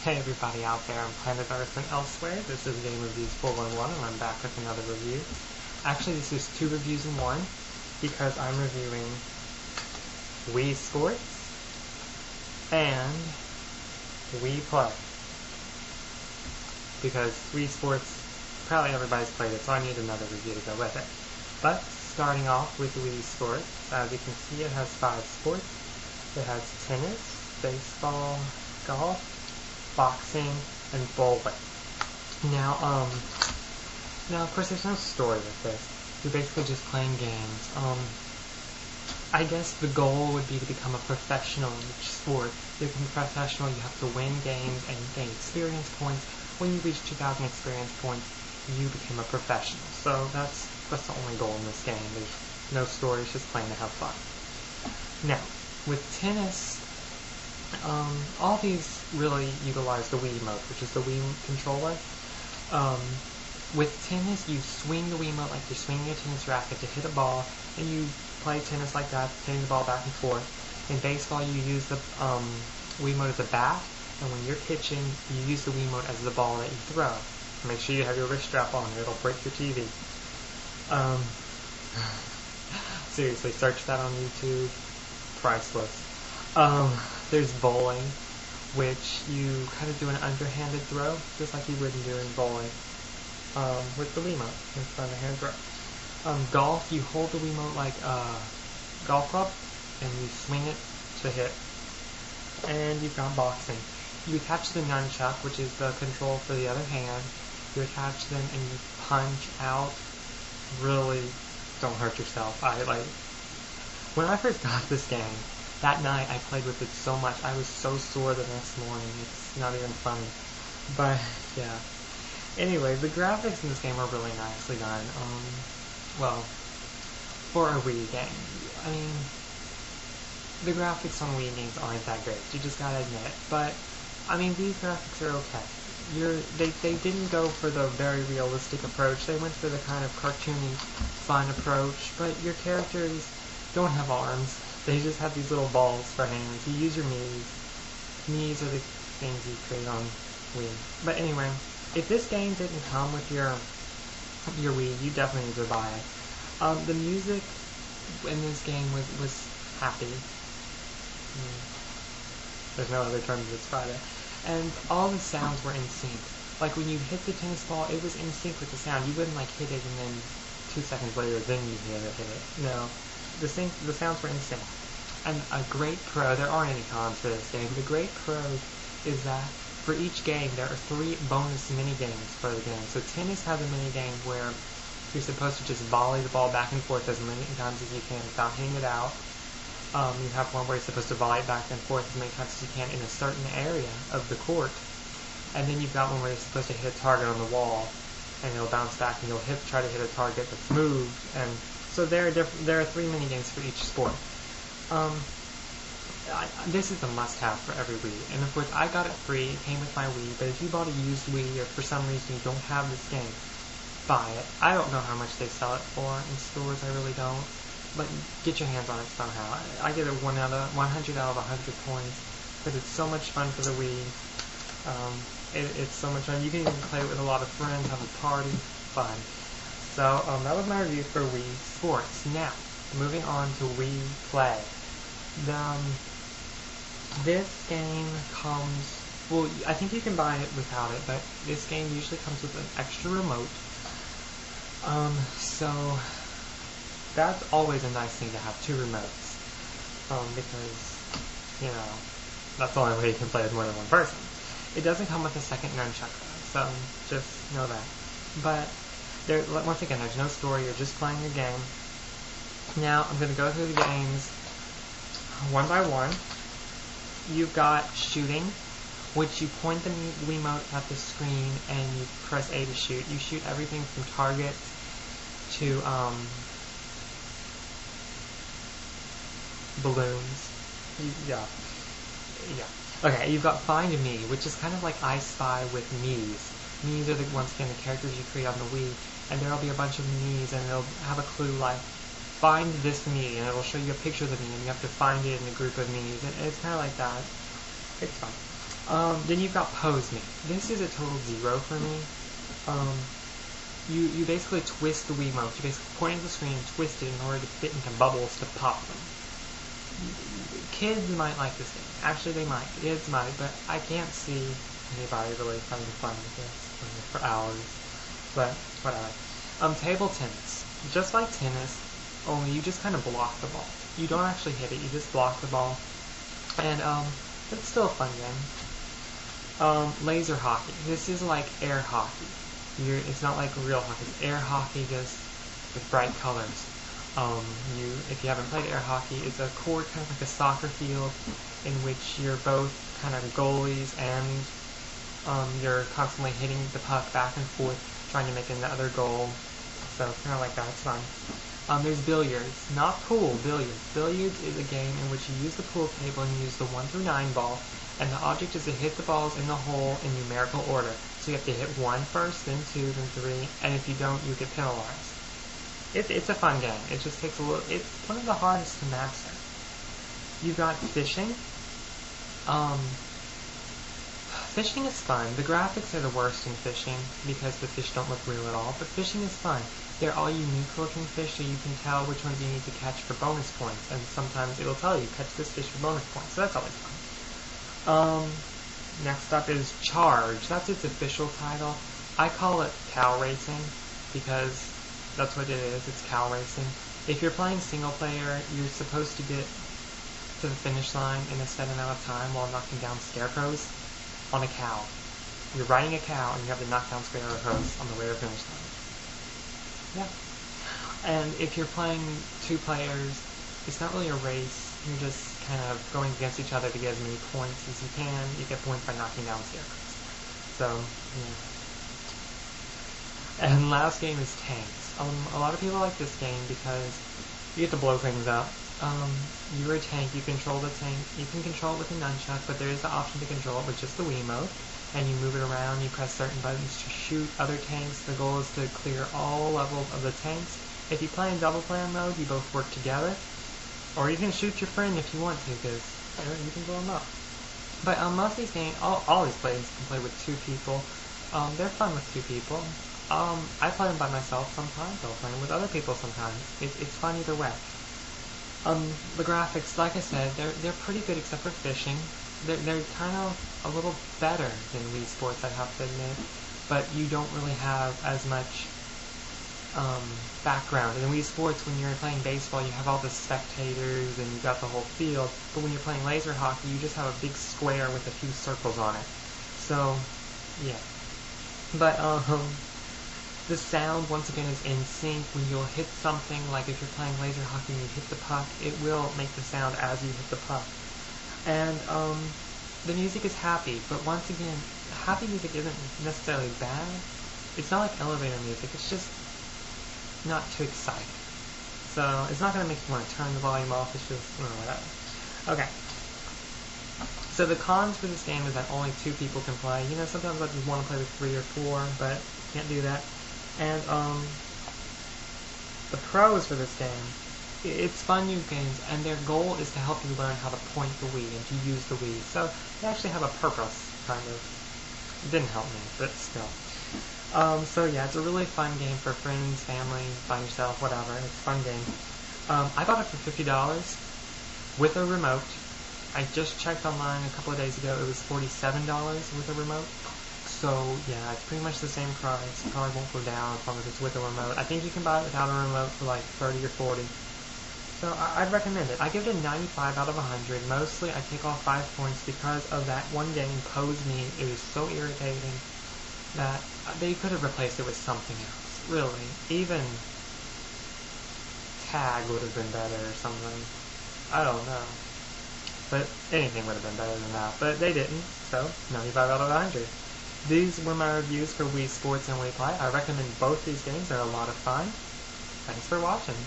Hey everybody out there on planet Earth and elsewhere, this is Game Reviews 411 and I'm back with another review. Actually, this is two reviews in one, because I'm reviewing Wii Sports and Wii Play. Because Wii Sports, probably everybody's played it, so I need another review to go with it. But, starting off with Wii Sports, as you can see it has 5 sports. It has tennis, baseball, golf, boxing, and bowling. Now, of course, there's no story with this. You're basically just playing games. I guess the goal would be to become a professional in each sport. To become a professional, you have to win games and gain experience points. When you reach 2,000 experience points, you become a professional. So that's the only goal in this game. There's no story, it's just playing to have fun. Now, with tennis, all these really utilize the Wiimote, which is the Wii controller. With tennis, you swing the Wiimote like you're swinging a tennis racket to hit a ball, and you play tennis like that, hitting the ball back and forth. In baseball, you use the Wiimote as a bat, and when you're pitching, you use the Wiimote as the ball that you throw. Make sure you have your wrist strap on, or it'll break your TV. Seriously, search that on YouTube. Priceless. There's bowling, which you kind of do an underhanded throw, just like you would do in bowling, with the Wiimote. It's an underhand throw. Golf, you hold the Wiimote like a golf club, and you swing it to hit. And you've got boxing. You attach the nunchuck, which is the control for the other hand. You attach them and you punch out. Really, don't hurt yourself. When I first got this game, that night I played with it so much, I was so sore the next morning, it's not even funny. But, yeah. Anyway, the graphics in this game are really nicely done. Well, for a Wii game. I mean, the graphics on Wii games aren't that great, you just gotta admit. But, I mean, these graphics are okay. They didn't go for the very realistic approach, they went for the kind of cartoony, fun approach, but your characters don't have arms. They just have these little balls for hands. You use your Miis. Miis are the things you create on Wii. But anyway, if this game didn't come with your Wii, you definitely need to buy it. The music in this game was happy. There's no other term to describe it. And all the sounds were in sync. Like when you hit the tennis ball, it was in sync with the sound. You wouldn't like hit it and then 2 seconds later, then you hit it. No. The sounds were in sync. And a great pro, there aren't any cons for this game, the great pro is that for each game there are 3 bonus mini-games for the game. So tennis has a mini-game where you're supposed to just volley the ball back and forth as many times as you can without hitting it out. You have one where you're supposed to volley it back and forth as many times as you can in a certain area of the court. And then you've got one where you're supposed to hit a target on the wall, and it'll bounce back and you'll try to hit a target that's moved, and so there are 3 mini-games for each sport. This is a must-have for every Wii, and of course I got it free, it came with my Wii, but if you bought a used Wii or for some reason you don't have this game, buy it. I don't know how much they sell it for in stores, I really don't, but get your hands on it somehow. I give it 100 out of 100 points, because it's so much fun for the Wii. It's so much fun. You can even play it with a lot of friends, have a party, fun. So, that was my review for Wii Sports. Now, moving on to Wii Play. This game comes... Well, I think you can buy it without it, but this game usually comes with an extra remote. So, that's always a nice thing to have 2 remotes. Because, you know, that's the only way you can play with more than one person. It doesn't come with a second nunchuck, though, so just know that. But... once again, there's no story, you're just playing a game. Now, I'm going to go through the games one by one. You've got shooting, which you point the Wiimote at the screen and you press A to shoot. You shoot everything from targets to balloons. Yeah. Okay, you've got Find Me, which is kind of like I Spy with Miis. Miis are, once again, the characters you create on the Wii, and there will be a bunch of Miis, and it'll have a clue like, find this Mii, and it'll show you a picture of the Mii, and you have to find it in a group of Miis, and it's kind of like that. It's fun. Then you've got Pose Me. This is a total 0 for me. You basically twist the Wiimote. You basically point at the screen and twist it in order to fit into bubbles to pop them. Kids might like this game. Actually, they might. Kids might, but I can't see anybody really having fun with this for hours. But whatever. Table tennis. Just like tennis, only you just kind of block the ball. You don't actually hit it. You just block the ball. And it's still a fun game. Laser hockey. This is like air hockey. It's not like real hockey. It's air hockey, just with bright colors. If you haven't played air hockey, it's a court kind of like a soccer field in which you're both kind of goalies and you're constantly hitting the puck back and forth, trying to make another goal. So kind of like that. It's fun. There's billiards. Not pool, billiards. Billiards is a game in which you use the pool table and you use the 1 through 9 ball, and the object is to hit the balls in the hole in numerical order. So you have to hit 1 first, then 2, then 3, and if you don't, you get penalized. It's a fun game. It just takes a little. It's one of the hardest to master. You've got fishing. Fishing is fun. The graphics are the worst in fishing because the fish don't look real at all, but fishing is fun. They're all unique looking fish, so you can tell which ones you need to catch for bonus points, and sometimes it'll tell you, catch this fish for bonus points, so that's always fun. Next up is Charge. That's its official title. I call it cow racing because that's what it is. It's cow racing. If you're playing single player, you're supposed to get to the finish line in a set amount of time while knocking down scarecrows on a cow. You're riding a cow and you have to knock down scarecrows on the way to the finish line. Yeah. And if you're playing 2 players, it's not really a race. You're just kind of going against each other to get as many points as you can. You get points by knocking down scarecrows. So, yeah. And last game is Tanks. A lot of people like this game because you get to blow things up. You're a tank. You control the tank. You can control it with a nunchuck, but there is the option to control it with just the Wiimote. And you move it around. You press certain buttons to shoot other tanks. The goal is to clear all levels of the tanks. If you play in double player mode, you both work together. Or you can shoot your friend if you want to, because you can blow them up. But most of these games, all these players can play with 2 people. They're fun with 2 people. I play them by myself sometimes. I'll play them with other people sometimes. It's fun either way. The graphics, like I said, they're pretty good except for fishing. They're kind of a little better than Wii Sports, I have to admit. But you don't really have as much background. In Wii Sports, when you're playing baseball, you have all the spectators and you've got the whole field. But when you're playing laser hockey, you just have a big square with a few circles on it. So, yeah. But, the sound, once again, is in sync. When you'll hit something, like if you're playing laser hockey and you hit the puck, it will make the sound as you hit the puck. And, the music is happy, but once again, happy music isn't necessarily bad. It's not like elevator music, it's just not too exciting. So, it's not going to make you want to turn the volume off, it's just, whatever. Okay. So the cons for this game is that only 2 people can play. Sometimes I just want to play with 3 or 4, but can't do that. And, the pros for this game, it's fun new games, and their goal is to help you learn how to point the Wii and to use the Wii. So, they actually have a purpose, kind of. It didn't help me, but still. So yeah, it's a really fun game for friends, family, by yourself, whatever. It's a fun game. I bought it for $50 with a remote. I just checked online a couple of days ago. It was $47 with a remote. So yeah, it's pretty much the same price. Probably won't go down as long as it's with a remote. I think you can buy it without a remote for like 30 or 40. So I'd recommend it. I give it a 95 out of 100. Mostly I take off 5 points because of that one game, Pose Me. It was so irritating that they could have replaced it with something else. Really. Even Tag would have been better or something. I don't know. But anything would have been better than that. But they didn't. So 95 out of 100. These were my reviews for Wii Sports and Wii Play. I recommend both these games. They're a lot of fun. Thanks for watching.